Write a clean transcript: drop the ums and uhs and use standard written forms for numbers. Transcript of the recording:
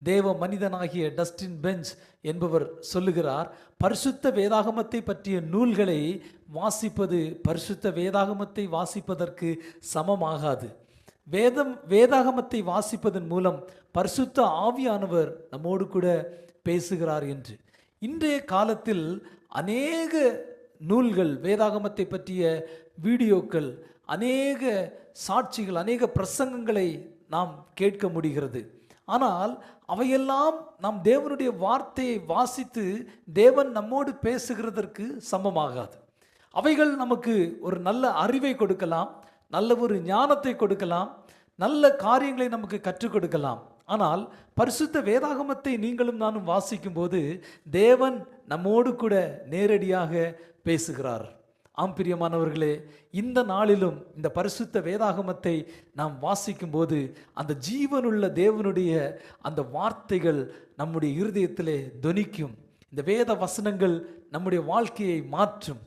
தேவ மனிதனாகிய Dustin bench என்பவர் சொல்லுகிறார், பரிசுத்த வேதாகமத்தை பற்றிய நூல்களை வாசிப்பது பரிசுத்த வேதாகமத்தை வாசிப்பதற்கு சமமாகாது. வேதாகமத்தை வாசிப்பதன் மூலம் பரிசுத்த ஆவியானவர் நம்மோடு கூட பேசுகிறார் என்று. இன்றைய காலத்தில் அநேக நூல்கள், வேதாகமத்தை பற்றிய வீடியோக்கள், அநேக சாட்சிகள், அநேக பிரசங்கங்களை நாம் கேட்க முடிகிறது. ஆனால் அவையெல்லாம் நாம் தேவனுடைய வார்த்தையை வாசித்து தேவன் நம்மோடு பேசுகிறதற்கு சமமாகாது. அவைகள் நமக்கு ஒரு நல்ல அறிவை கொடுக்கலாம், நல்ல ஒரு ஞானத்தை கொடுக்கலாம், நல்ல காரியங்களை நமக்கு கற்றுக் கொடுக்கலாம். ஆனால் பரிசுத்த வேதாகமத்தை நீங்களும் நானும் வாசிக்கும் போது தேவன் நம்மோடு கூட நேரடியாக பேசுகிறார். ஆம் பிரியமானவர்களே, இந்த நாளிலும் இந்த பரிசுத்த வேதாகமத்தை நாம் வாசிக்கும் போது அந்த ஜீவனுள்ள தேவனுடைய அந்த வார்த்தைகள் நம்முடைய இருதயத்திலே தொனிக்கும். இந்த வேத வசனங்கள் நம்முடைய வாழ்க்கையை மாற்றும்.